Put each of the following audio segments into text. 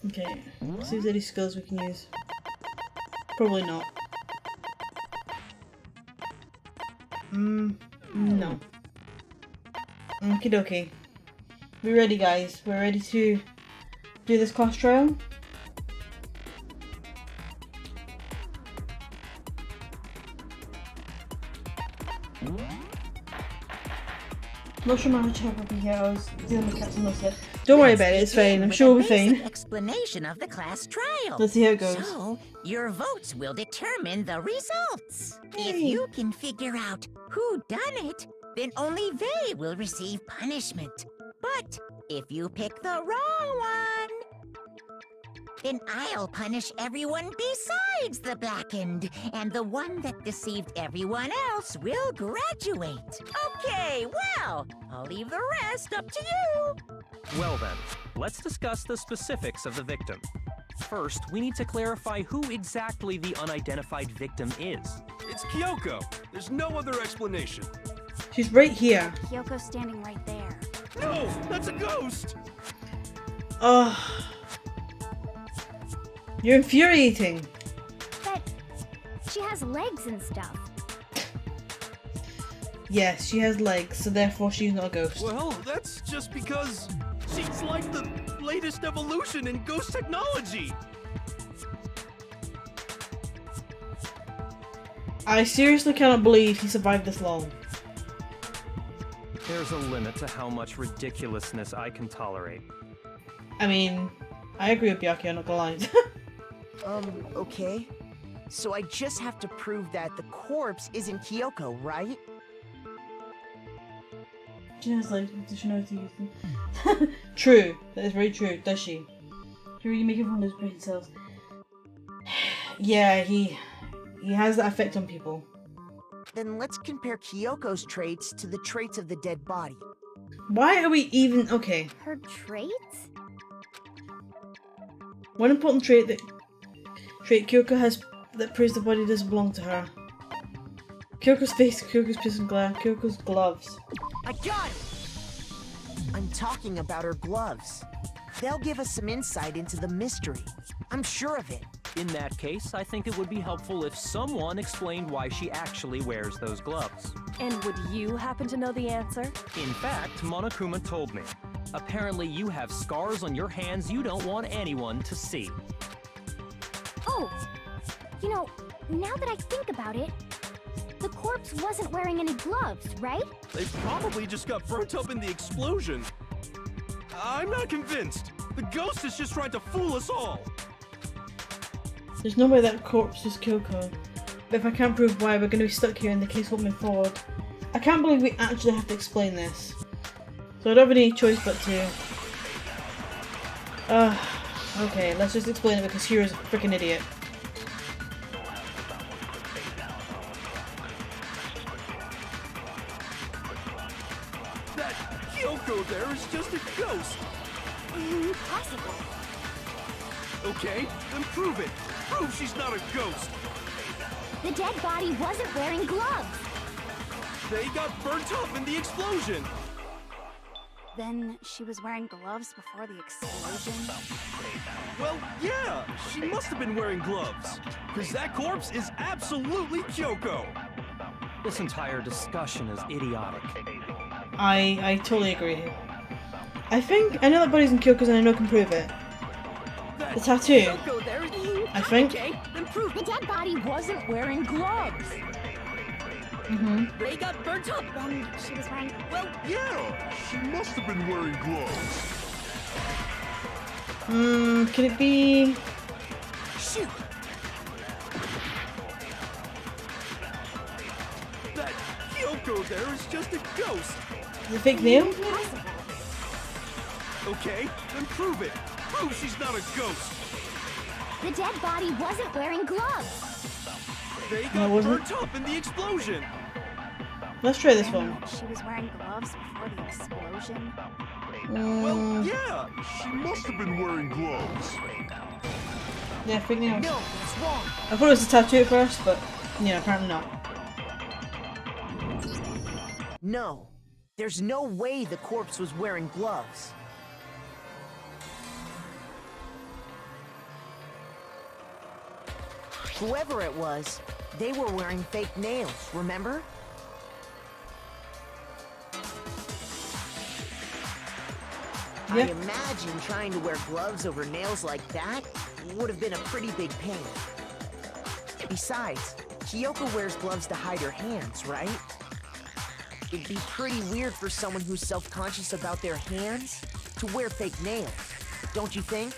Okay, see if there's any skills we can use. Probably not. No. Okie dokie. We're ready, guys. We're ready to do this class trial. Not sure how much help I can get. I was dealing with cats and most of it. Don't worry about it, it's fine. I'm sure we'll be fine. Explanation of the class trial. Let's see how it goes. So, your votes will determine the results. Yay. If you can figure out who done it, then only they will receive punishment. But if you pick the wrong one, then I'll punish everyone besides the blackened, and the one that deceived everyone else will graduate. Okay, well, I'll leave the rest up to you. Well then, let's discuss the specifics of the victim. First, we need to clarify who exactly the unidentified victim is. It's Kyoko. There's no other explanation. She's right here. Kyoko's standing right there. No, that's a ghost. Oh. You're infuriating. But she has legs and stuff. Yes, she has legs, so therefore she's not a ghost. Well, that's just because she's like the latest evolution in ghost technology. I seriously cannot believe he survived this long. There's a limit to how much ridiculousness I can tolerate. I mean, I agree with Byakuya, I'm not gonna lie. Okay. So I just have to prove that the corpse isn't Kyoko, right? She has legs, does she know how to use them? True, that is very true, does she? You're really making fun of his brain cells. Yeah, he has that effect on people. Then let's compare Kyoko's traits to the traits of the dead body. Why are we even... Okay. Her traits? One important trait Kyoko has that proves the body doesn't belong to her. Kyoko's face, Kyoko's piercing glare, Kyoko's gloves. I got it! I'm talking about her gloves. They'll give us some insight into the mystery. I'm sure of it. In that case, I think it would be helpful if someone explained why she actually wears those gloves. And would you happen to know the answer? In fact, Monokuma told me. Apparently you have scars on your hands you don't want anyone to see. Oh, you know, now that I think about it, the corpse wasn't wearing any gloves, right? They probably just got burnt up in the explosion. I'm not convinced. The ghost is just trying to fool us all. There's no way that corpse is Kyoko. But if I can't prove why, we're going to be stuck here and the case won't move forward. I can't believe we actually have to explain this. So I don't have any choice but to... okay, let's just explain it because Hiro's a freaking idiot. That Kyoko there is just a ghost. Impossible. Okay, then prove it. Prove she's not a ghost. The dead body wasn't wearing gloves. They got burnt up in the explosion. Then she was wearing gloves before the explosion. Well, yeah, she must have been wearing gloves. Because that corpse is absolutely Kyoko. This entire discussion is idiotic. I totally agree. I know that body's in Kyoko's and I know I can prove it. The tattoo. Kyoko there. I think. Okay, then prove The it. dead body wasn't wearing gloves. They got burnt up. Then she was wearing... Well, yeah, she must have been wearing gloves. Could it be... Shoot! That Kyoko there is just a ghost. Is it fake nail? Impossible. Okay, then prove it. Prove she's not a ghost. The dead body wasn't wearing gloves. They No, got it wasn't. burnt up in the explosion. Let's try this one. She was wearing gloves before the explosion. Well, yeah, she must have been wearing gloves. Yeah, fake nail. No, that's wrong. I thought it was a tattoo at first, but yeah, apparently not. No, there's no way the corpse was wearing gloves. Whoever it was, they were wearing fake nails, remember? I Yep. imagine trying to wear gloves over nails like that would have been a pretty big pain. Besides, Kyoko wears gloves to hide her hands, right? It'd be pretty weird for someone who's self-conscious about their hands to wear fake nails, don't you think?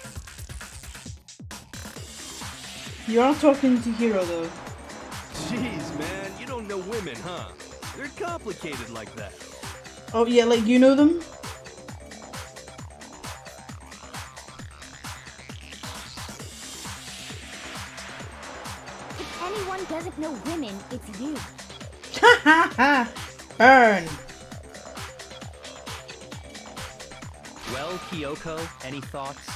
You are talking to Hiro though. Jeez, man, you don't know women, huh? They're complicated like that. Oh yeah, like you know them? If anyone doesn't know women, it's you. Ha ha ha! Burn! Well, Kyoko, any thoughts?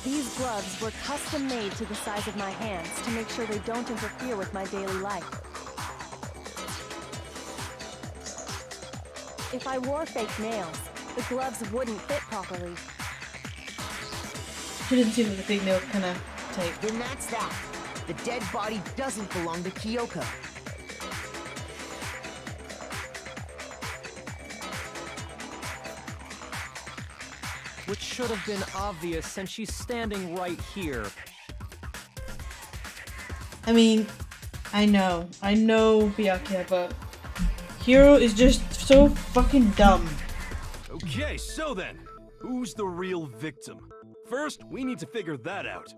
These gloves were custom made to the size of my hands to make sure they don't interfere with my daily life. If I wore fake nails, the gloves wouldn't fit properly. She didn't seem like the fake nail kind of type. Then that's that. The dead body doesn't belong to Kyoko. Which should have been obvious since she's standing right here. I mean, I know Byakuya, but Hiro is just so fucking dumb. Okay, so then, who's the real victim? First, we need to figure that out.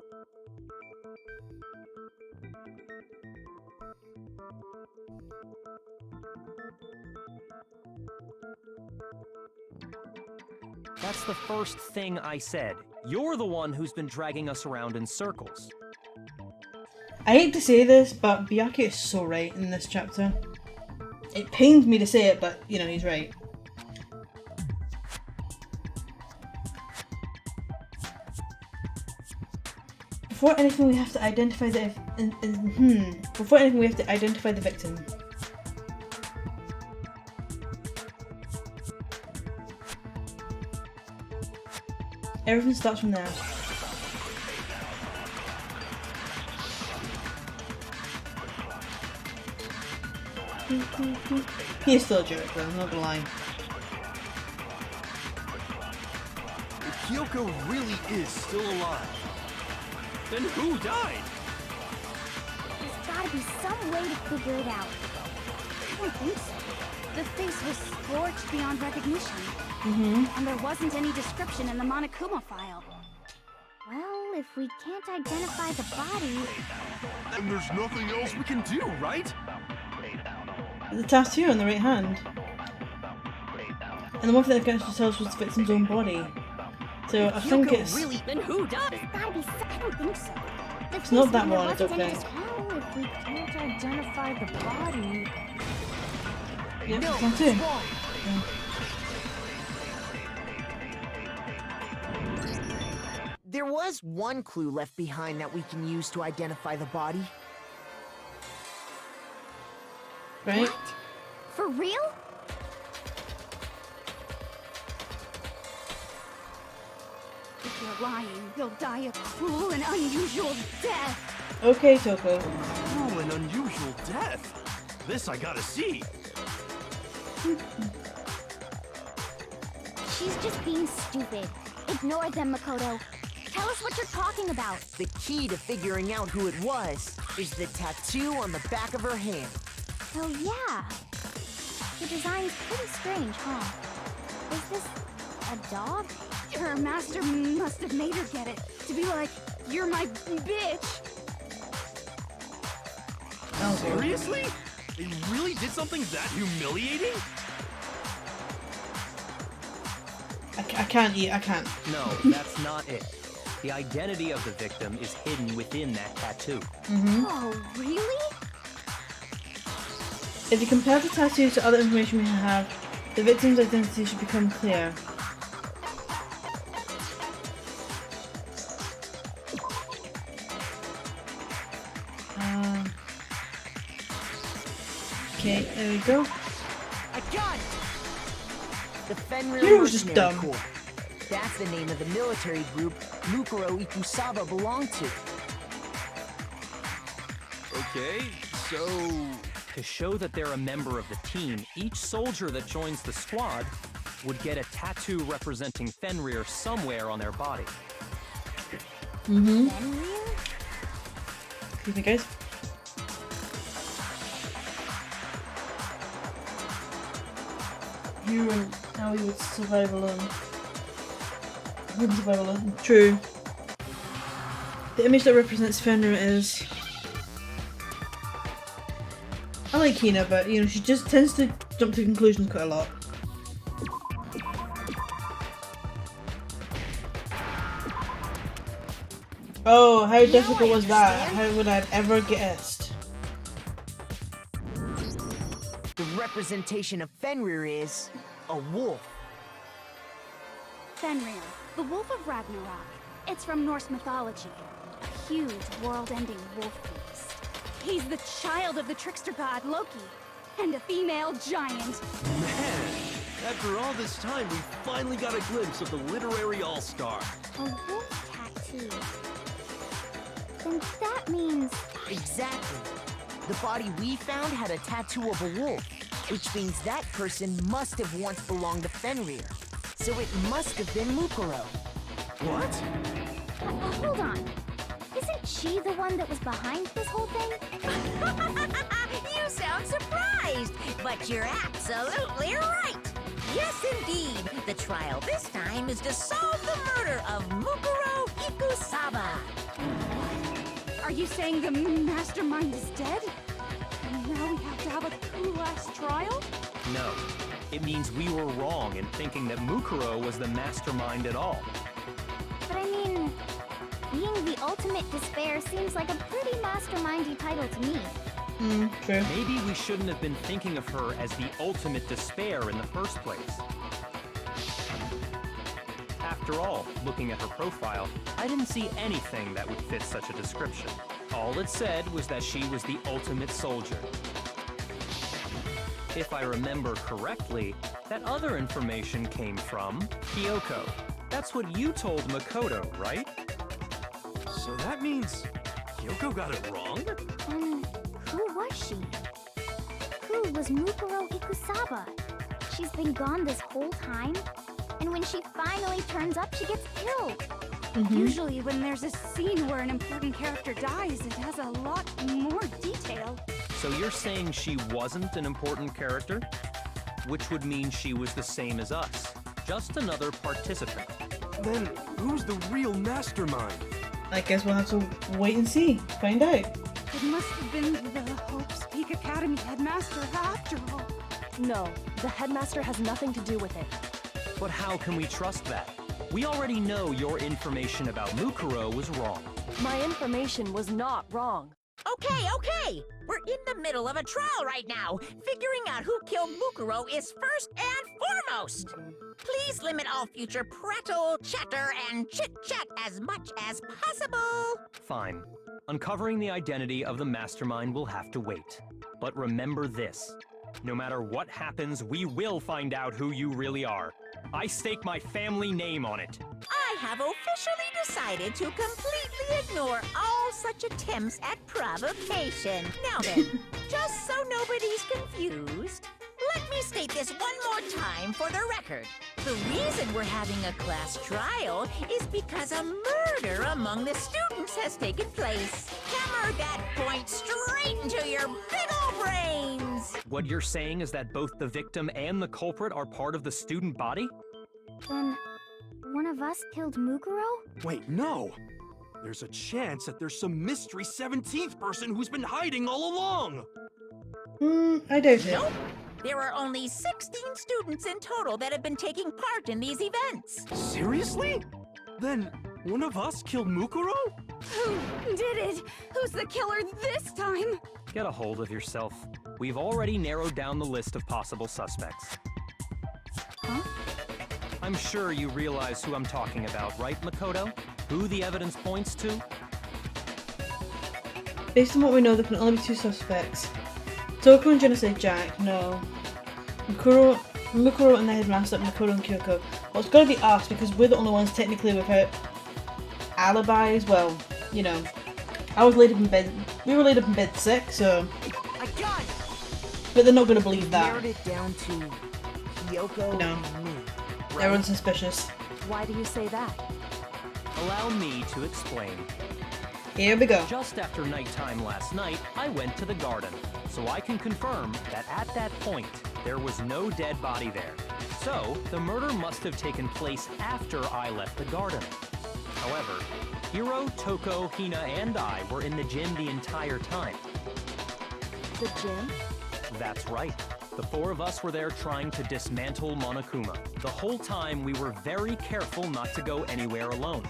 That's the first thing I said. You're the one who's been dragging us around in circles. I hate to say this, but Byakuya is so right in this chapter. It pains me to say it, but you know, he's right. Before anything, we have to identify the Before anything, we have to identify the victim. Everything starts from there. He's still a jerk, though, I'm not gonna lie. If Kyoko really is still alive, then who died? There's gotta be some way to figure it out. I don't think so. The face was scorched beyond recognition. And there wasn't any description in the Monokuma file. Well, if we can't identify the body... Then there's nothing else we can do, right? The tattoo on the right hand. And the one thing that actually tells was the victim's own body. So I think it's... Then who died? There's gotta be some... I don't think so. The It's not that there one, it's wasn't any okay. Well, if we can't identify the body... Yep, No, the tattoo. it's wrong. There was one clue left behind that we can use to identify the body. Right? For real? If you're lying, you'll die a cruel and unusual death. Okay, Toko. Cruel and unusual death. This I gotta see. She's just being stupid. Ignore them, Makoto. Tell us what you're talking about. The key to figuring out who it was is the tattoo on the back of her hand. Oh, yeah. The design's pretty strange, huh? Is this a dog? Her master must have made her get it. To be like, you're my bitch. Oh, Seriously? They really did something that humiliating? I can't eat, I can't. No, that's not it. The identity of the victim is hidden within that tattoo. Oh, really? If you compare the tattoo to other information we have, the victim's identity should become clear. Okay, there we go. I got it! The Fenrir You was just Mercenary dumb. Corps. That's the name of the military group Mukuro Ikusaba belonged to. Okay, so... To show that they're a member of the team, each soldier that joins the squad would get a tattoo representing Fenrir somewhere on their body. Fenrir? Excuse me, guys. You and how you would survive alone. Wouldn't survive alone. True. The image that represents Fenrir is... I like Hina, but you know, she just tends to jump to conclusions quite a lot. Oh, how difficult was that? How would I ever guessed? The representation of Fenrir is a wolf. Fenrir, the Wolf of Ragnarok. It's from Norse mythology. A huge, world-ending wolf beast. He's the child of the trickster god Loki, and a female giant. Man, after all this time, we finally got a glimpse of the literary all-star. A wolf tattoo. Then that means... Exactly. The body we found had a tattoo of a wolf, which means that person must have once belonged to Fenrir. So it must have been Mukuro. What? Hold on. Isn't she the one that was behind this whole thing? You sound surprised, but you're absolutely right. Yes, indeed. The trial this time is to solve the murder of Mukuro Ikusaba. Are you saying the mastermind is dead? And now we have to have a coup-last trial? No. It means we were wrong in thinking that Mukuro was the mastermind at all. But I mean, being the ultimate despair seems like a pretty mastermindy title to me. True. Maybe we shouldn't have been thinking of her as the ultimate despair in the first place. After all, looking at her profile, I didn't see anything that would fit such a description. All it said was that she was the ultimate soldier. If I remember correctly, that other information came from Kyoko. That's what you told Makoto, right? So that means Kyoko got it wrong? And who was she? Who was Mukuro Ikusaba? She's been gone this whole time, and when she finally turns up, she gets killed. Usually when there's a scene where an important character dies, it has a lot more detail. So you're saying she wasn't an important character? Which would mean she was the same as us. Just another participant. Then who's the real mastermind? I guess we'll have to wait and see. Find out. It must have been the Hope's Peak Academy headmaster after all. No, the headmaster has nothing to do with it. But how can we trust that? We already know your information about Mukuro was wrong. My information was not wrong. Okay. We're in the middle of a trial right now. Figuring out who killed Mukuro is first and foremost. Please limit all future prattle, chatter, and chit-chat as much as possible. Fine. Uncovering the identity of the mastermind will have to wait. But remember this. No matter what happens, we will find out who you really are. I stake my family name on it. I have officially decided to completely ignore all such attempts at provocation. Now then, just so nobody's confused, let me state this one more time for the record. The reason we're having a class trial is because a murder among the students has taken place. Hammer that point straight into your big ol' brains! What you're saying is that both the victim and the culprit are part of the student body? Then, one of us killed Mukuro? Wait, no! There's a chance that there's some mystery 17th person who's been hiding all along! I doubt it. Nope. There are only 16 students in total that have been taking part in these events. Seriously? Then one of us killed Mukuro? Who did it? Who's the killer this time? Get a hold of yourself. We've already narrowed down the list of possible suspects. Huh? I'm sure you realize who I'm talking about, right, Makoto? Who the evidence points to? Based on what we know, there can only be two suspects. Toko and Genocide Jack, no. Mukuro and the headmaster, Makoto and Kyoko. Well, it's gotta be us because we're the only ones technically without alibis. Well, you know, I was laid in bed We were laid up in bed sick, so... I got it! But they're not going to believe that. Narrowed it down to Kyoko No. and me. Right? Everyone's suspicious. Why do you say that? Allow me to explain. Here we go. Just after nighttime last night, I went to the garden, so I can confirm that at that point, there was no dead body there. So, the murder must have taken place after I left the garden. However, Hiro, Toko, Hina, and I were in the gym the entire time. The gym? That's right. The four of us were there trying to dismantle Monokuma. The whole time, we were very careful not to go anywhere alone.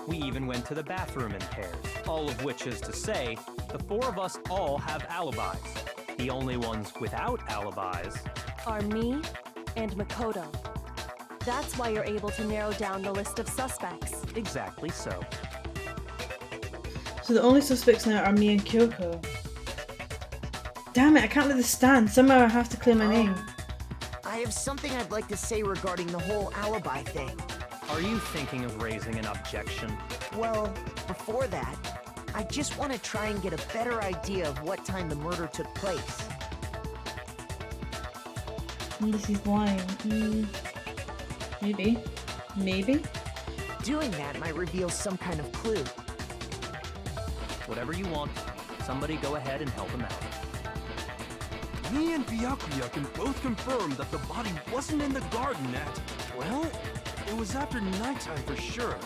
We even went to the bathroom in pairs. All of which is to say, the four of us all have alibis. The only ones without alibis Are me and Makoto. That's why you're able to narrow down the list of suspects. exactly so. So the only suspects now are me and Kyoko. Damn it, I can't let this stand. Somehow I have to clear my name. I have something I'd like to say regarding the whole alibi thing. Are you thinking of raising an objection? Well, before that, I just want to try and get a better idea of what time the murder took place. Unless he's lying. Maybe. Maybe? Doing that might reveal some kind of clue. Whatever you want. Somebody go ahead and help him out. Me and Byakuya can both confirm that the body wasn't in the garden at... Well, it was after nighttime for sure.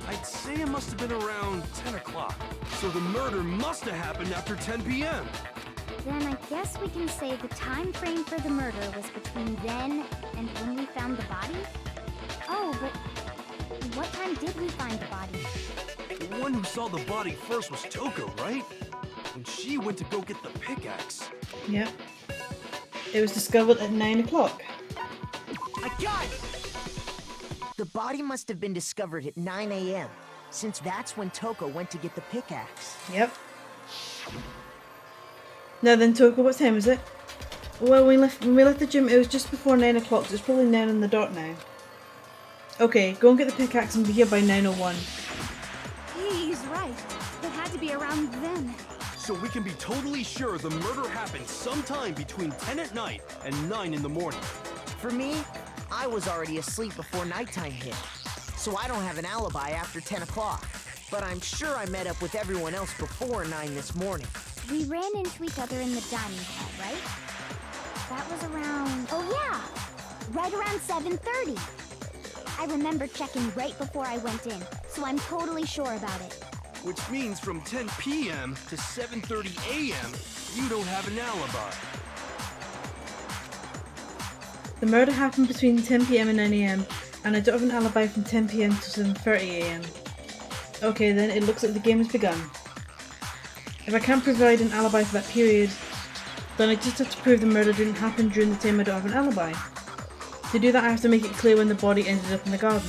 I'd say it must have been around 10 o'clock. So the murder must have happened after 10 p.m. Then I guess we can say the time frame for the murder was between then and when we found the body? Oh, but what time did we find the body? The one who saw the body first was Toko, right? And she went to go get the pickaxe. Yep. It was discovered at 9 o'clock. I got it! The body must have been discovered at 9 a.m., since that's when Toko went to get the pickaxe. Yep. Now then, Toko, what time is it? Well, when we left the gym, it was just before 9 o'clock, so it's probably 9 on the dot now. Okay, go and get the pickaxe and be here by 9:01. He's right. It had to be around then. So we can be totally sure the murder happened sometime between 10 at night and 9 in the morning. For me, I was already asleep before nighttime hit, so I don't have an alibi after 10 o'clock. But I'm sure I met up with everyone else before 9 this morning. We ran into each other in the dining hall, right? That was around... Oh yeah! Right around 7:30. I remember checking right before I went in, so I'm totally sure about it. Which means from 10 p.m. to 7:30 a.m., you don't have an alibi. The murder happened between 10 p.m. and 9 a.m. and I don't have an alibi from 10 p.m. to 7:30 a.m. Okay then, it looks like the game has begun. If I can't provide an alibi for that period, then I just have to prove the murder didn't happen during the time I don't have an alibi. To do that, I have to make it clear when the body ended up in the garden.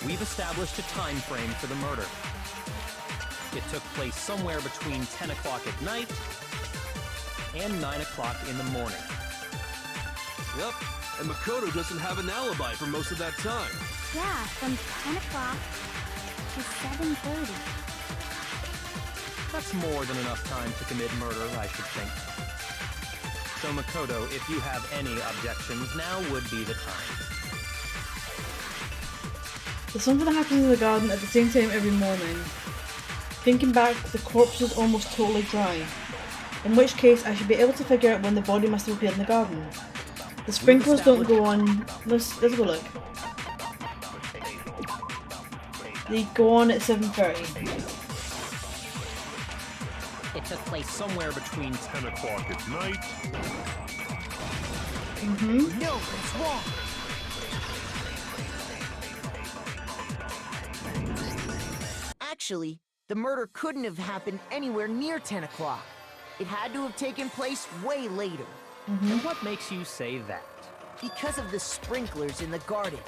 We've established a time frame for the murder. It took place somewhere between 10 o'clock at night and 9 o'clock in the morning. Yep, and Makoto doesn't have an alibi for most of that time. Yeah, from 10 o'clock to 7:30. That's more than enough time to commit murder, I should think. So Makoto, if you have any objections, now would be the time. There's something that happens in the garden at the same time every morning. Thinking back, the corpse was almost totally dry. In which case, I should be able to figure out when the body must have appeared in the garden. The sprinklers don't go on... Let's go look. They go on at 7:30. It took place somewhere between 10 o'clock at night. No, it's wrong. Actually, the murder couldn't have happened anywhere near 10 o'clock. It had to have taken place way later. And what makes you say that? Because of the sprinklers in the garden.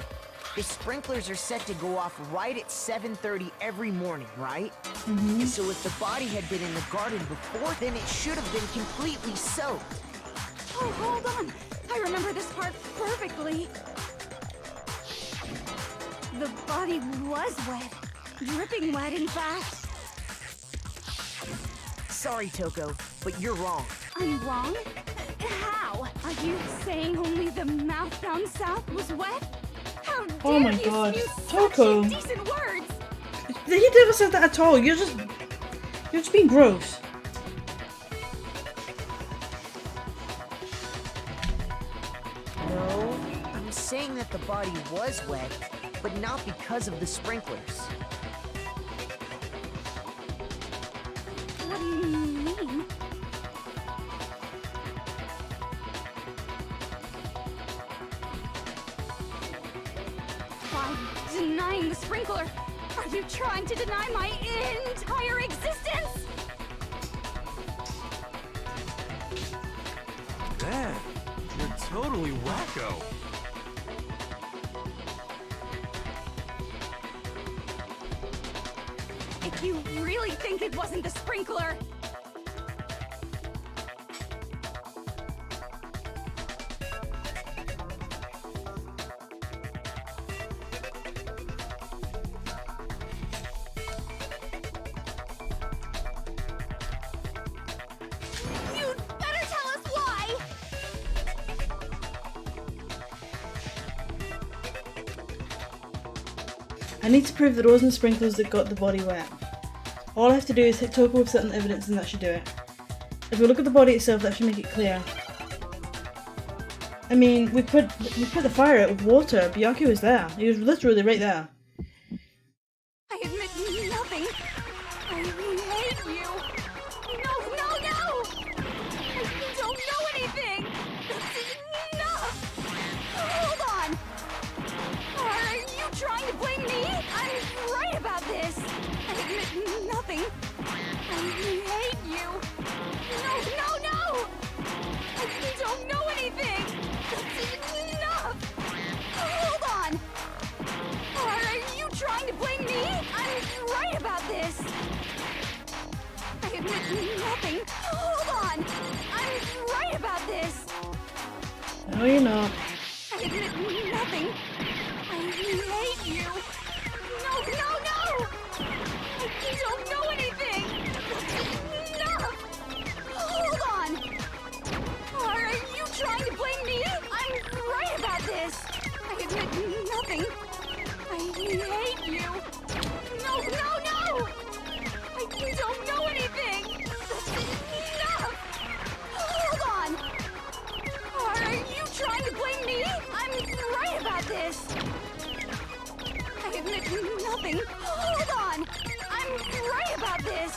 The sprinklers are set to go off right at 7:30 every morning, right? So if the body had been in the garden before, then it should have been completely soaked. Oh, hold on. I remember this part perfectly. The body was wet. Dripping wet, in fact. Sorry, Toko, but you're wrong. I'm wrong? How? Are you saying only the mouth down south was wet? How dare Oh my you God, use Toko. such indecent words? He never said that at all. You're just being gross. No, I'm saying that the body was wet, but not because of the sprinklers. What do you mean? By denying the sprinkler, are you trying to deny my entire existence? Man, you're totally wacko. If you really think it wasn't the sprinkler, you'd better tell us why! I need to prove that it wasn't sprinklers that got the body wet. All I have to do is hit Toko with certain evidence and that should do it. If we look at the body itself, that should make it clear. I mean, we put the fire out with water. Byakuya was there. He was literally right there. I admit nothing. I hate you. No, no, no! I don't know anything. That's enough. Hold on. Are you trying to blame me? I'm right about this. I admit nothing. I hate you. No, no, no! I don't know anything. That's enough. Hold on. Are you trying to blame me? I'm right about this. I admit nothing. Hold on. I'm right about this. No, you're not. I admit nothing. I hate you. No, no, no! I don't know anything. Enough. Hold on. Are you trying to blame me? I'm right about this. I admit nothing. I hate you. No, no, no! I don't know anything! Enough! Hold on! Are you trying to blame me? I'm right about this! I admit nothing! Hold on! I'm right about this!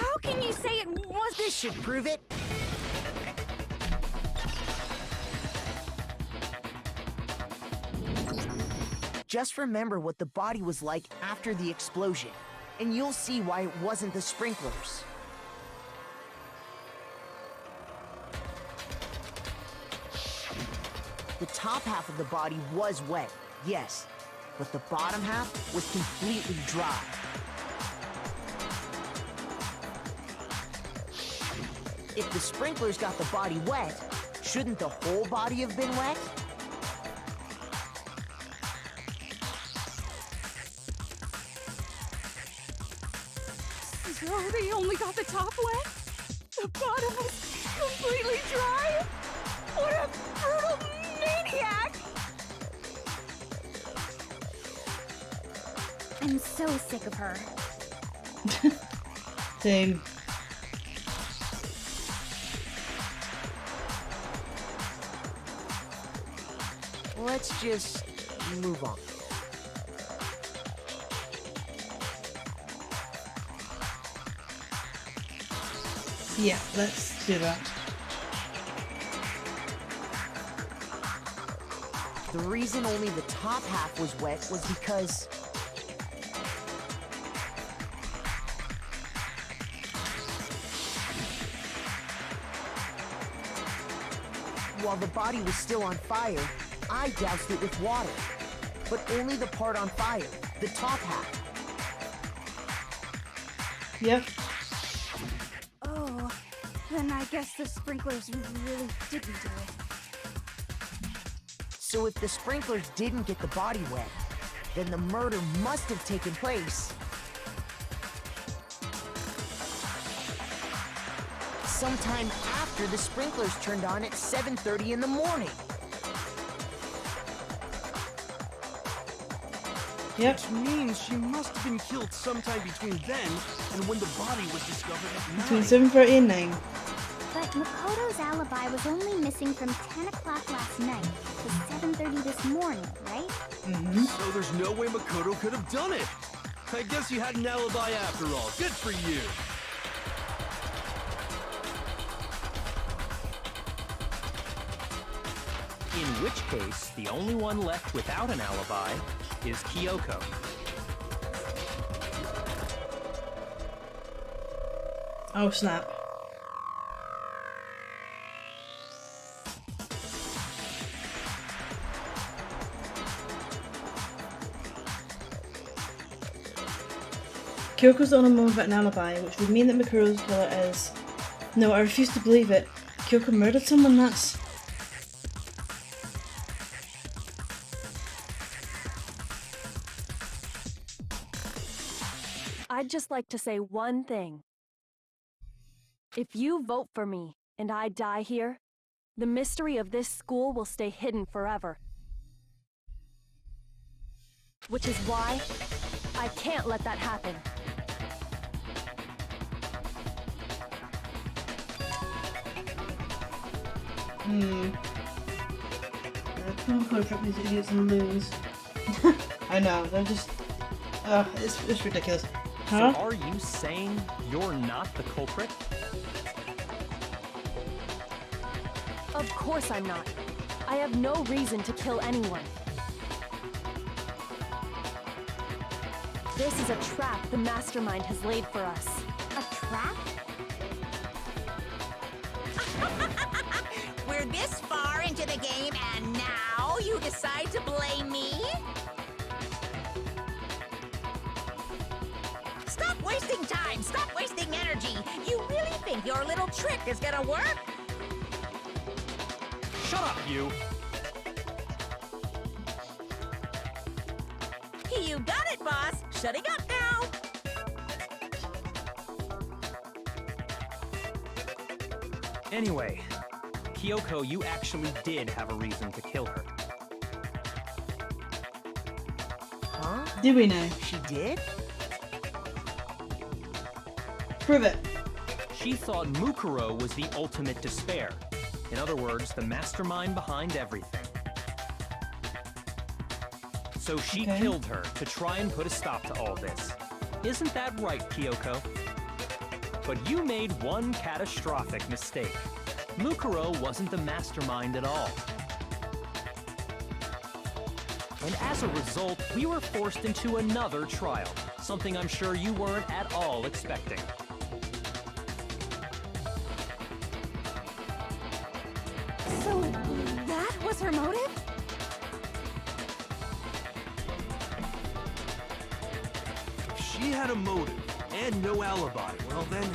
How can you say it was This should prove it. Just remember what the body was like after the explosion, and you'll see why it wasn't the sprinklers. The top half of the body was wet, yes, but the bottom half was completely dry. If the sprinklers got the body wet, shouldn't the whole body have been wet? So they only got the top wet? The bottom was completely dry? What a brutal maniac! I'm so sick of her. Same. Let's just move on. Yeah, let's do that. The reason only the top half was wet was because while the body was still on fire, I doused it with water. But only the part on fire, the top half. Yep. Oh, then I guess the sprinklers really didn't do it. So if the sprinklers didn't get the body wet, then the murder must have taken place sometime after the sprinklers turned on at 7:30 in the morning. Yep. Which means she must have been killed sometime between then and when the body was discovered at 9. Between 7:30 and 9. But Makoto's alibi was only missing from 10 o'clock last night to 7:30 this morning, right? Mm-hmm. So there's no way Makoto could have done it. I guess you had an alibi after all. Good for you. In which case, the only one left without an alibi is Kyoko. Oh snap. Kyoko's the only one without an alibi, which would mean that Makuro's killer is... No, I refuse to believe it. Kyoko murdered someone, that's... I'd just like to say one thing. If you vote for me and I die here, the mystery of this school will stay hidden forever. Which is why I can't let that happen. Come on, trap these idiots and lose. I know, they're just... it's ridiculous. Huh? So are you saying you're not the culprit? Of course I'm not. I have no reason to kill anyone. This is a trap the mastermind has laid for us. A trap? We're this far into the game and now you decide to blame me? Stop wasting time! Stop wasting energy! You really think your little trick is gonna work? Shut up, you! You got it, boss! Shutting up now! Anyway, Kyoko, you actually did have a reason to kill her. Huh? Do we know? She did? Prove it. She thought Mukuro was the ultimate despair. In other words, the mastermind behind everything. So she killed her to try and put a stop to all this. Isn't that right, Kyoko? But you made one catastrophic mistake. Mukuro wasn't the mastermind at all. And as a result, we were forced into another trial, something I'm sure you weren't at all expecting. So, that was her motive? If she had a motive and no alibi, well then,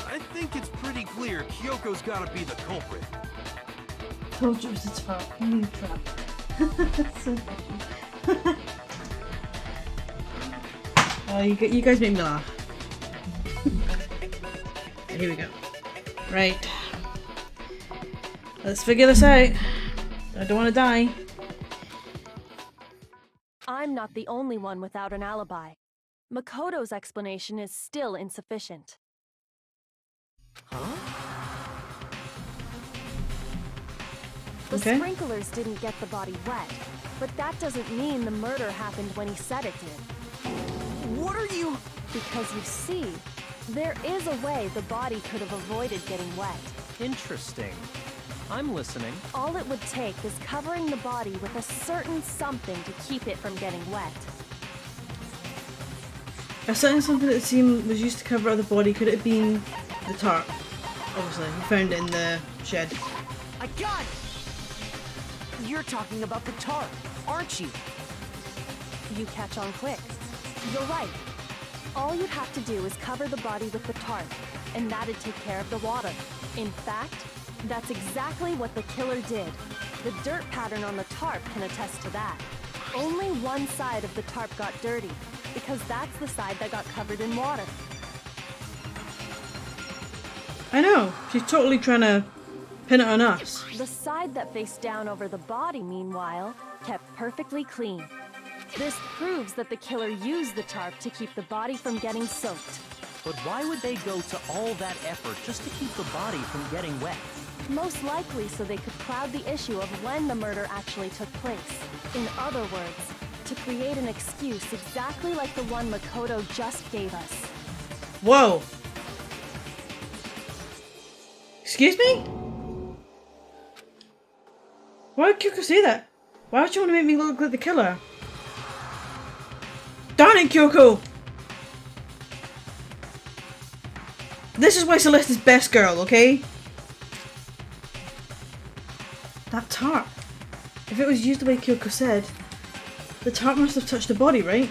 I think it's pretty clear Kyoko's gotta be the culprit. Told you it was a trap. New trap. So funny. Oh, you guys make me laugh. Here we go. Right. Let's figure this out. I don't want to die. I'm not the only one without an alibi. Makoto's explanation is still insufficient. Huh? The Okay. sprinklers didn't get the body wet, but that doesn't mean the murder happened when he said it did. What are you... Because you see, there is a way the body could have avoided getting wet. Interesting. I'm listening. All it would take is covering the body with a certain something to keep it from getting wet. A certain something that seemed was used to cover up the body. Could it have been the tarp? Obviously, we found it in the shed. I got it! You're talking about the tarp, aren't you? You catch on quick. You're right. All you'd have to do is cover the body with the tarp, and that'd take care of the water. In fact, that's exactly what the killer did. The dirt pattern on the tarp can attest to that. Only one side of the tarp got dirty, because that's the side that got covered in water. I know. She's totally trying to pin it on us. The side that faced down over the body, meanwhile, kept perfectly clean. This proves that the killer used the tarp to keep the body from getting soaked. But why would they go to all that effort just to keep the body from getting wet? Most likely so they could cloud the issue of when the murder actually took place. In other words, to create an excuse exactly like the one Makoto just gave us. Whoa. Excuse me? Why would Kyoko say that? Why would you want to make me look like the killer? Darn it, Kyoko! This is why Celeste is best girl, okay? That tarp. If it was used the way Kyoko said, the tarp must have touched the body, right?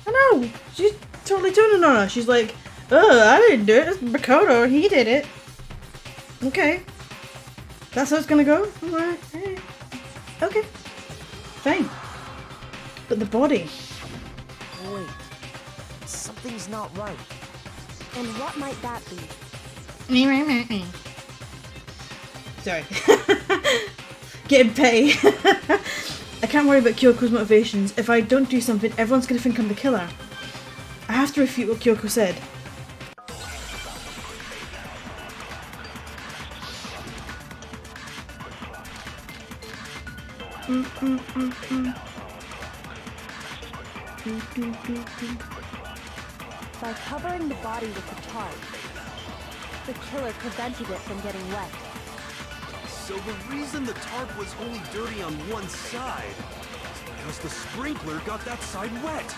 I know! She's totally doing it on her. She's like, oh, I didn't do it. It's Makoto. He did it. Okay. That's how it's gonna go? Alright. Hey. Okay. Fine. But the body. Wait, something's not right. And what might that be? Sorry. Getting petty. I can't worry about Kyoko's motivations. If I don't do something, everyone's gonna think I'm the killer. I have to refute what Kyoko said. By covering the body with the tarp, the killer prevented it from getting wet. So the reason the tarp was only dirty on one side is because the sprinkler got that side wet.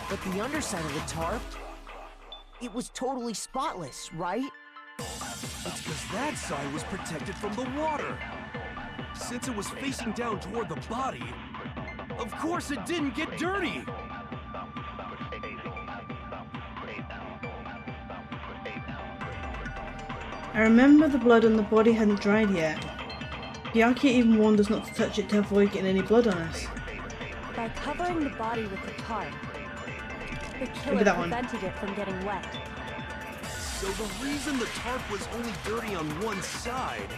But the underside of the tarp, it was totally spotless, right? It's because that side was protected from the water. Since it was facing down toward the body, of course it didn't get dirty. I remember the blood on the body hadn't dried yet. Byakuya even warned us not to touch it to avoid getting any blood on us. By covering the body with the tarp, the killer that one. prevented it from getting wet. So the reason the tarp was only dirty on one side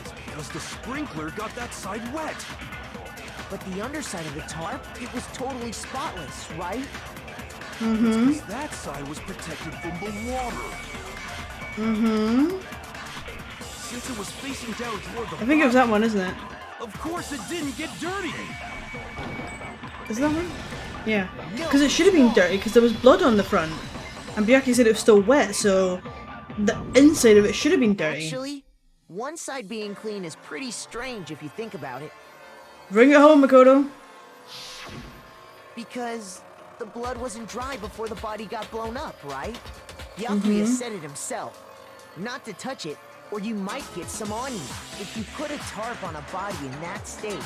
is because the sprinkler got that side wet. But the underside of the tarp, it was totally spotless, right? Mm-hmm. Because that side was protected from the water. Mm-hmm. Since it was facing down toward the I think it was that one, isn't it? Of course it didn't get dirty. Is that one? Yeah. Because it should have been dirty because there was blood on the front. And Byakuya said it was still wet, so the inside of it should have been dirty. Actually, one side being clean is pretty strange if you think about it. Bring it home, Makoto. Because the blood wasn't dry before the body got blown up, right? Byakuya said it himself. Not to touch it, or you might get some on you. If you put a tarp on a body in that state,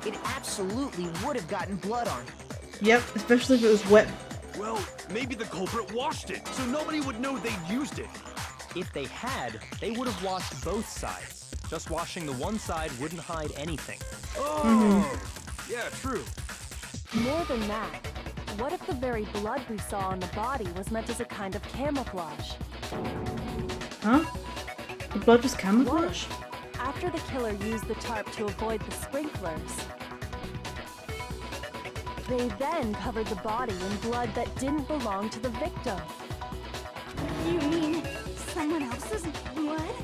it absolutely would have gotten blood on it. Yep, especially if it was wet. Well, maybe the culprit washed it, so nobody would know they'd used it. If they had, they would have washed both sides. Just washing the one side wouldn't hide anything. Oh, yeah, true. More than that, what if the very blood we saw on the body was meant as a kind of camouflage? Huh? The blood was camouflage? After the killer used the tarp to avoid the sprinklers, they then covered the body in blood that didn't belong to the victim. You mean someone else's blood?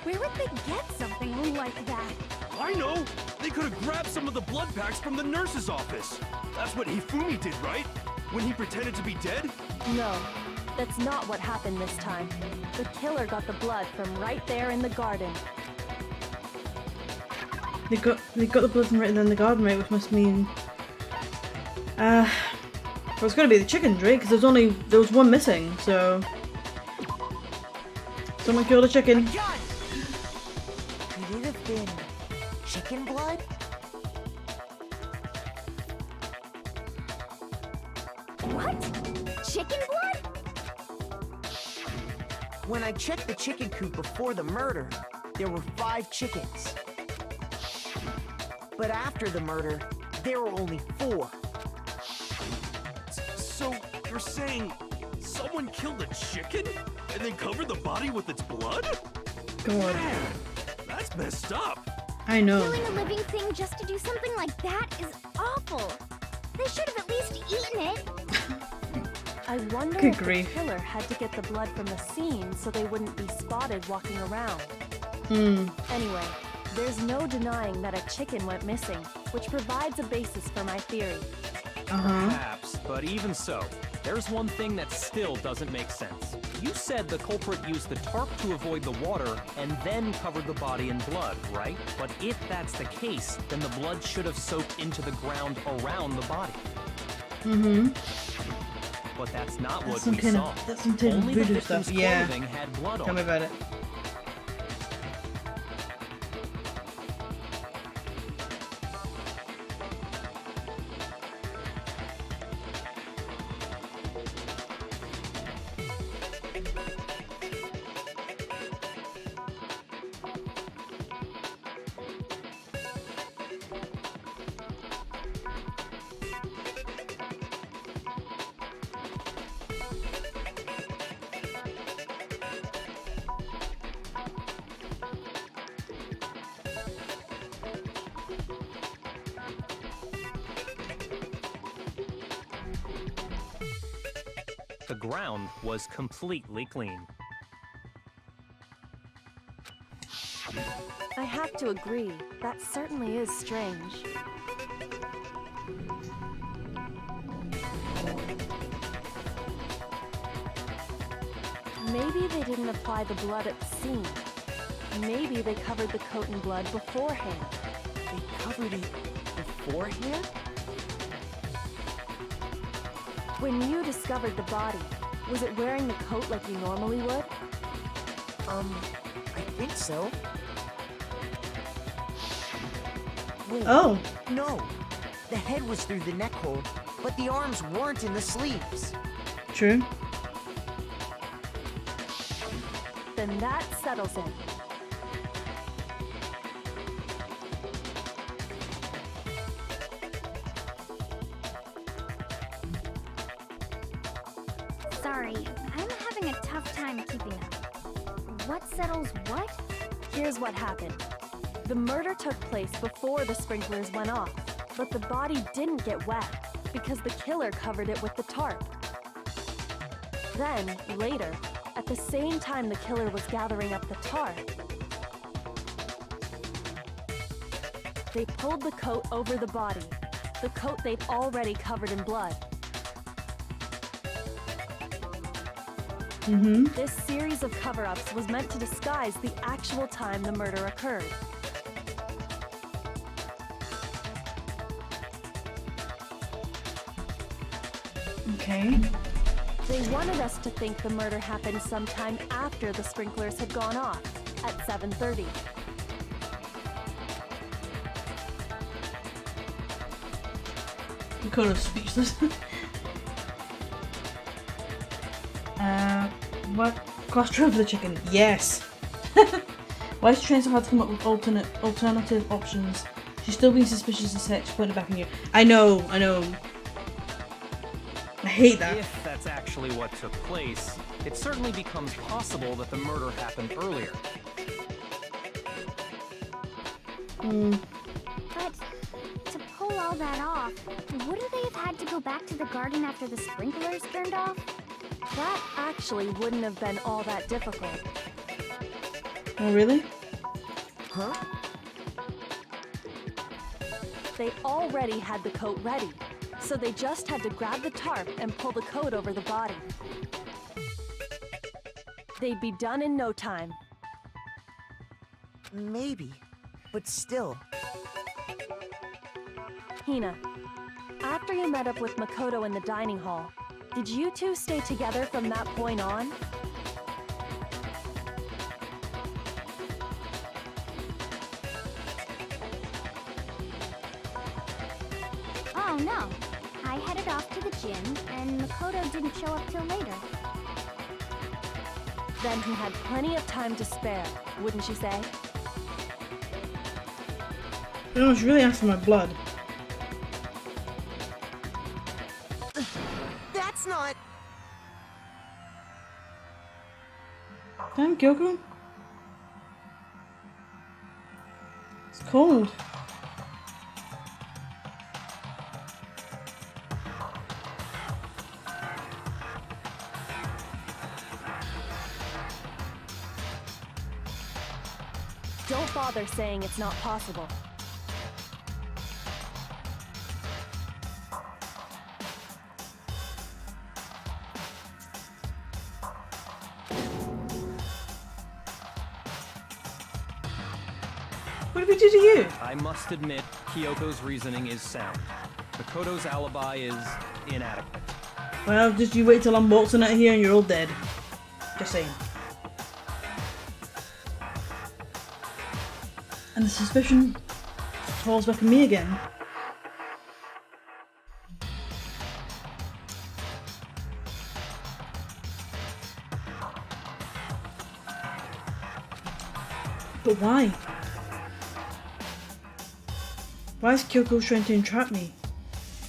Where would they get something like that? I know! They could have grabbed some of the blood packs from the nurse's office. That's what Hifumi did, right? When he pretended to be dead? No, that's not what happened this time. The killer got the blood from right there in the garden. They got the blood from right there in the garden, right? Which must mean, well, it's gotta be the chickens, right? Because there was one missing, so someone killed a chicken. Could it have been What? Chicken blood? When I checked the chicken coop before the murder, there were 5 chickens. But after the murder, there were only 4. So you're saying someone killed a chicken and then covered the body with its blood? God. Man, that's messed up. I know. Killing a living thing just to do something like that is awful. They should have at least eaten it. I wonder Good if grief. the killer had to get the blood from the scene so they wouldn't be spotted walking around. Anyway, there's no denying that a chicken went missing, which provides a basis for my theory. Perhaps, but even so, there's one thing that still doesn't make sense. You said the culprit used the tarp to avoid the water and then covered the body in blood, right? But if that's the case, then the blood should have soaked into the ground around the body. But that's not what we saw. That's some kind of Only the voodoo victim's stuff. Yeah. clothing had blood Tell on me it. about it. The ground was completely clean. I have to agree, that certainly is strange. Maybe they didn't apply the blood at the scene. Maybe they covered the coat in blood beforehand. They covered it beforehand? When you discovered the body, was it wearing the coat like you normally would? I think so. Wait, Oh. no. The head was through the neck hole, but the arms weren't in the sleeves. True. Then that settles it. Sorry, I'm having a tough time keeping up. What settles what? Here's what happened. The murder took place before the sprinklers went off, but the body didn't get wet because the killer covered it with the tarp. Then, later, at the same time the killer was gathering up the tarp, they pulled the coat over the body, the coat they'd already covered in blood. This series of cover-ups was meant to disguise the actual time the murder occurred. Okay. They wanted us to think the murder happened sometime after the sprinklers had gone off, at 7:30. I'm kind of speechless. What? Question for the chicken. Yes. Why is she trying so hard to come up with alternative options? She's still being suspicious and set. She put it back in you. I know. I hate that. If that's actually what took place, it certainly becomes possible that the murder happened earlier. But to pull all that off, wouldn't they have had to go back to the garden after the sprinklers turned off? That actually wouldn't have been all that difficult. Oh, really? Huh? They already had the coat ready, so they just had to grab the tarp and pull the coat over the body. They'd be done in no time. Maybe, but still. Hina, after you met up with Makoto in the dining hall, did you two stay together from that point on? Oh no, I headed off to the gym, and Makoto didn't show up till later. Then he had plenty of time to spare, wouldn't you say? No, she's really asking my blood. That's not... Damn, Kyoko. It's cold. Don't bother saying it's not possible. What did we do to you? I must admit, Kyoko's reasoning is sound. Makoto's alibi is inadequate. Well, just you wait till I'm waltzing out here and you're all dead. Just saying. And the suspicion falls back on me again. But why? Why is Kyoko trying to entrap me?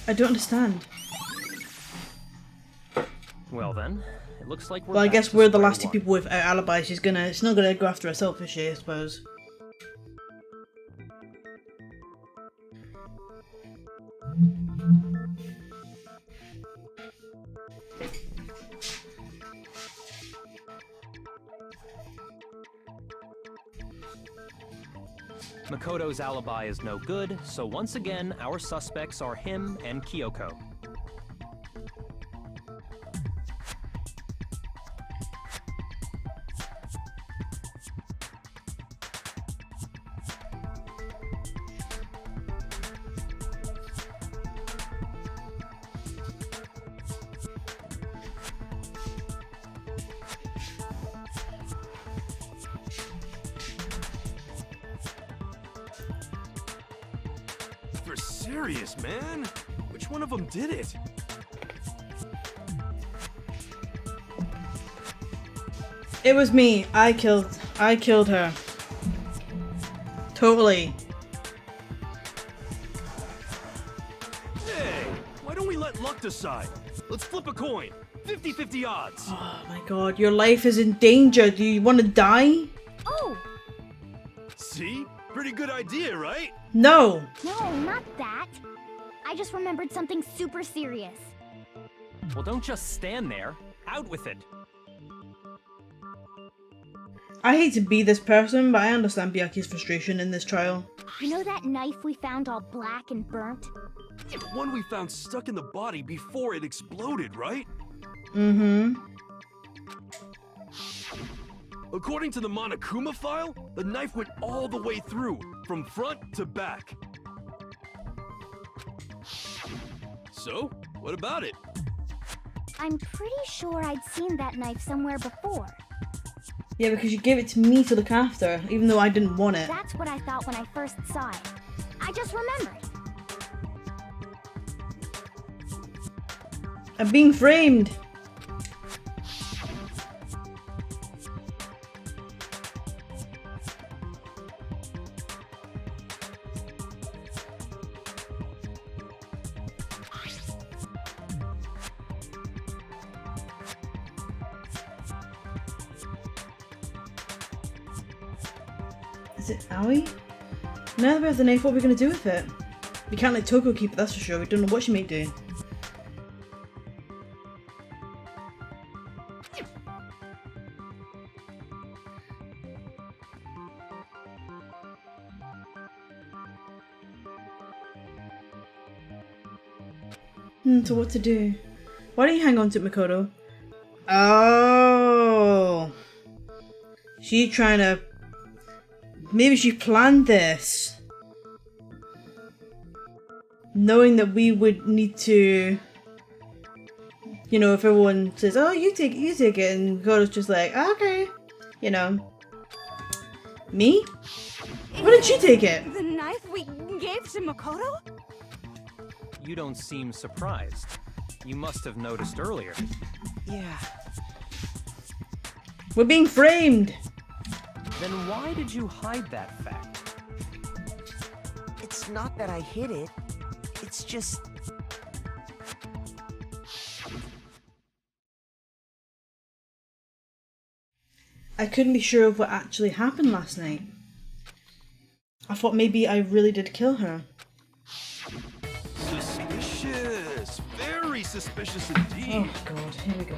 I don't understand. Well then, it looks like we're Well, I back guess to we're the square last two one. people without alibis. She's not gonna go after herself, is she? I suppose. Makoto's alibi is no good, so once again, our suspects are him and Kyoko. You're serious, man? Which one of them did it? It was me. I killed her. Totally. Hey, why don't we let luck decide? Let's flip a coin. 50-50 odds. Oh my god, your life is in danger. Do you want to die? Oh, See? Pretty good idea, right? No. no, not that. I just remembered something super serious. Well, don't just stand there. Out with it. I hate to be this person, but I understand Byaku's frustration in this trial. You know that knife we found all black and burnt? The one we found stuck in the body before it exploded, right? Mm-hmm. According to the Monokuma file, the knife went all the way through, from front to back. So, what about it? I'm pretty sure I'd seen that knife somewhere before. Yeah, because you gave it to me to look after, even though I didn't want it. That's what I thought when I first saw it. I just remembered. I'm being framed. Is it Aoi? Now that we have the knife, what are we going to do with it? We can't let Toko keep it, that's for sure. We don't know what she may do. So what to do? Why don't you hang on to it, Makoto? Oh! She's trying to... Maybe she planned this. Knowing that we would need to... You know, if everyone says, oh, you take it, and Makoto's just like, okay. You know. Me? Why did she take it? The knife we gave to Makoto? You don't seem surprised. You must have noticed earlier. Yeah. We're being framed! Then why did you hide that fact? It's not that I hid it. It's just... I couldn't be sure of what actually happened last night. I thought maybe I really did kill her. Suspicious. Very suspicious indeed. Oh god, here we go.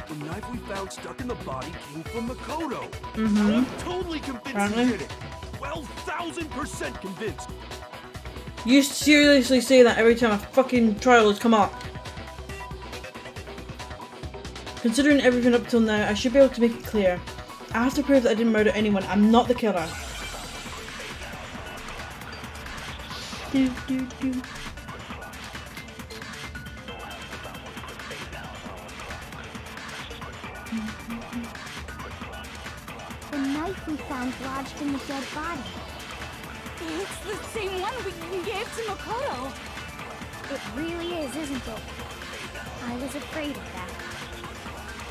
The knife we found stuck in the body came from Makoto. Mm-hmm. I'm totally convinced Apparently. he did it. 12,000% convinced. You seriously say that every time a fucking trial has come up? Considering everything up till now, I should be able to make it clear. I have to prove that I didn't murder anyone. I'm not the killer. Do, do, do. The knife we found lodged in the dead body. It's the same one we gave to Makoto. It really is, isn't it? I was afraid of that.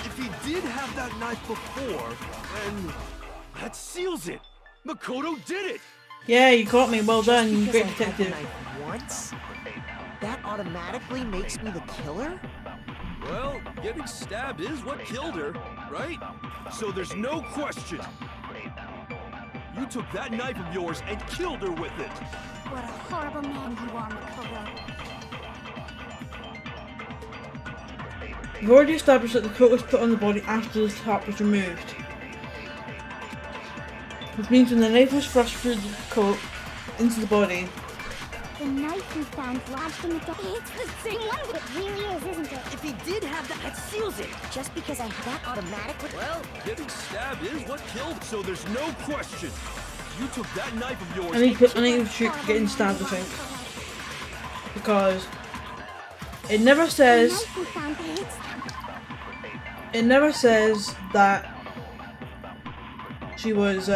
If he did have that knife before, then that seals it. Makoto did it. Yeah, you caught me. Well done, you Because great I had the detective. knife once, that automatically makes me the killer? Well, getting stabbed is what killed her, right? So there's no question. You took that knife of yours and killed her with it. What a horrible man you are, Makoto. You've already established that the coat was put on the body after the top was removed. Which means when the knife was thrust through the coat into the body. The knife we found lodged in the dead. It's the same one. It really is, isn't it? If he did have that seals it. Just because I had that automatically... Well, getting stabbed is what killed. So there's no question. You took that knife of yours. I need to shoot getting stabbed, I think. Because it never The says knife we found. it never says that she was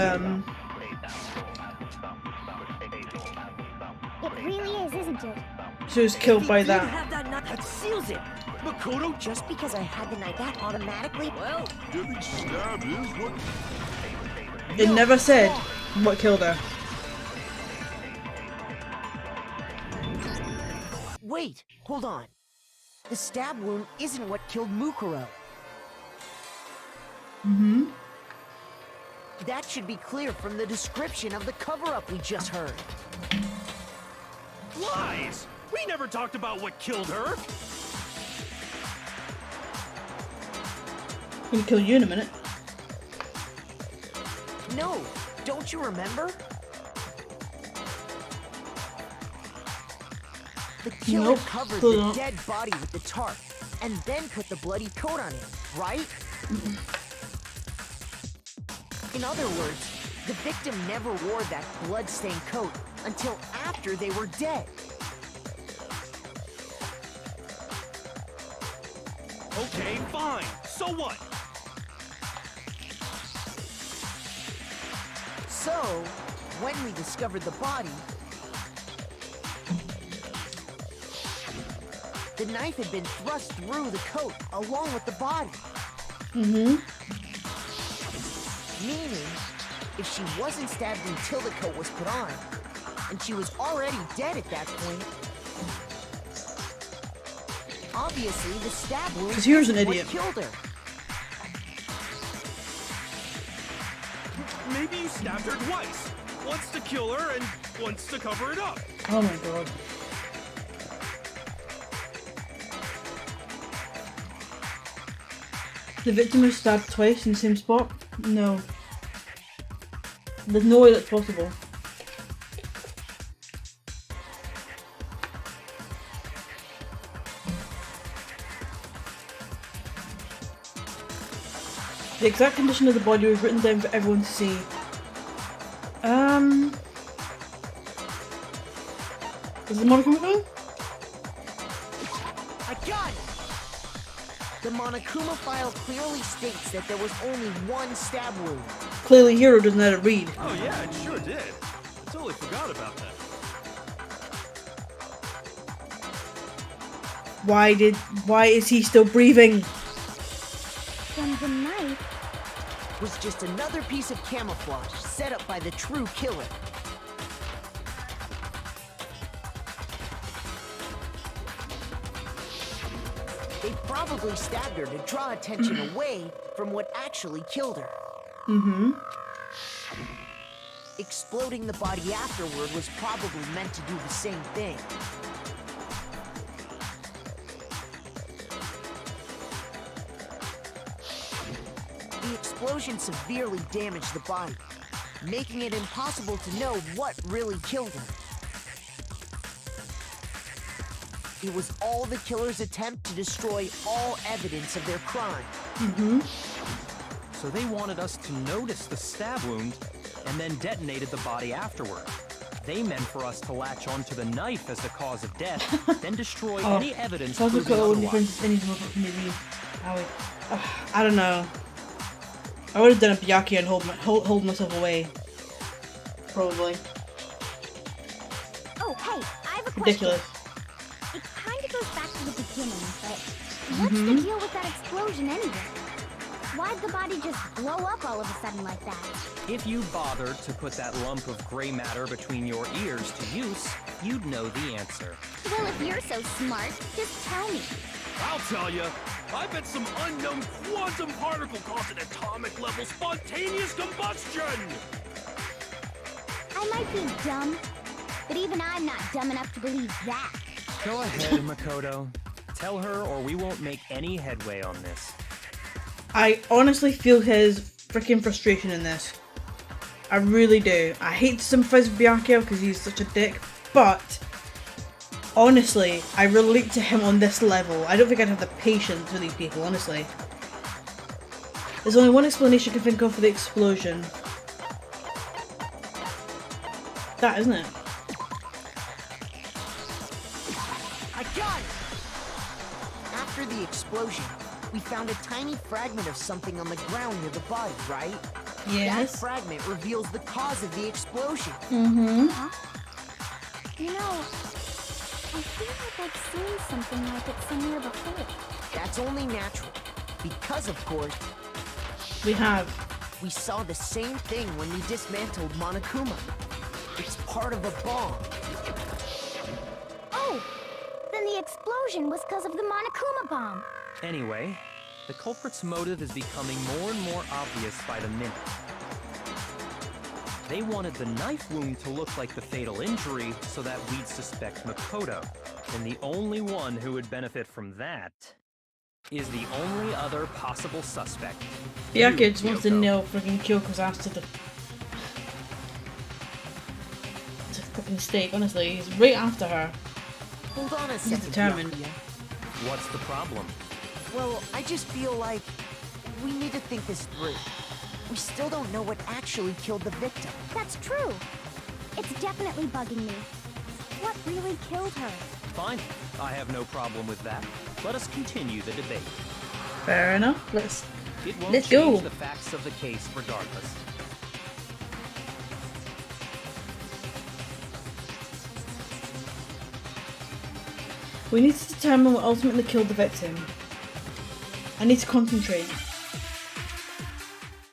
It really is, isn't it? she was killed by If he did that. have that knife, that seals it. Makoto, Just because I had the knife, that automatically... Well, getting stabbed is what. It never said what killed her. wait, hold on. The stab wound isn't what killed Mukuro. Mm-hmm. That should be clear from the description of the cover-up we just heard. Lies! We never talked about what killed her. I'm gonna kill you in a minute. No, don't you remember? The killer Nope, covered still the don't. dead body with the tarp, and then put the bloody coat on him, right? In other words, the victim never wore that blood-stained coat until after they were dead. Okay, fine. So what? So, when we discovered the body, the knife had been thrust through the coat along with the body. Mm-hmm. Meaning, if she wasn't stabbed until the coat was put on, and she was already dead at that point, obviously the stab wound 'Cause here's an is what idiot. killed her. Maybe you stabbed her twice. Once to kill her and once to cover it up. Oh my god. The victim was stabbed twice in the same spot? No. There's no way that's possible. The exact condition of the body was written down for everyone to see. Is the Monokuma phone? I got it! The Monokuma file clearly states that there was only one stab wound. Clearly Hero doesn't know how to read. Oh yeah, it sure did. Totally forgot about that. Why is he still breathing? Then the knife. Was just another piece of camouflage set up by the true killer. They probably stabbed her to draw attention away from what actually killed her. Mm-hmm. Exploding the body afterward was probably meant to do the same thing. The explosion severely damaged the body, making it impossible to know what really killed her. It was all the killer's attempt to destroy all evidence of their crime. Mm-hmm. So they wanted us to notice the stab wound and then detonated the body afterward. They meant for us to latch onto the knife as the cause of death, then destroy any evidence proving otherwise. I don't know. I would have done a Byakuya and hold myself away. Probably. Oh, hey, I have a Ridiculous. question. It kind of goes back to the beginning, but what's the deal with that explosion anyway? Why'd the body just blow up all of a sudden like that? If you bothered to put that lump of gray matter between your ears to use, you'd know the answer. Well, if you're so smart, just tell me. I'll tell you. I bet some unknown quantum particle caused an atomic level spontaneous combustion! I might be dumb, but even I'm not dumb enough to believe that. Go ahead, Makoto. Tell her or we won't make any headway on this. I honestly feel his freaking frustration in this. I really do. I hate to sympathize with Byakuya because he's such a dick, but honestly, I relate to him on this level. I don't think I'd have the patience with these people, honestly. There's only one explanation I can think of for the explosion. That, isn't it? I got it! After the explosion, we found a tiny fragment of something on the ground near the body, right? That Yes. fragment reveals the cause of the explosion. Mm-hmm. You know, I feel like I've seen something like it somewhere before. That's only natural. Because, of course, We have. we saw the same thing when we dismantled Monokuma. It's part of a bomb. Oh! Then the explosion was because of the Monokuma bomb. Anyway, the culprit's motive is becoming more and more obvious by the minute. They wanted the knife wound to look like the fatal injury so that we'd suspect Makoto. And the only one who would benefit from that is the only other possible suspect. Byakuya just You, wants to Kyoko. nail freaking Kyoko's ass to the fucking stake, honestly. He's right after her. Hold on a He's second, determined. Byakuya. What's the problem? Well, I just feel like we need to think this through. We still don't know what actually killed the victim. That's true. It's definitely bugging me. What really killed her? Fine, I have no problem with that. Let us continue the debate. Fair enough. Let's It won't Let's change go. the facts of the case regardless. We need to determine what ultimately killed the victim. I need to concentrate.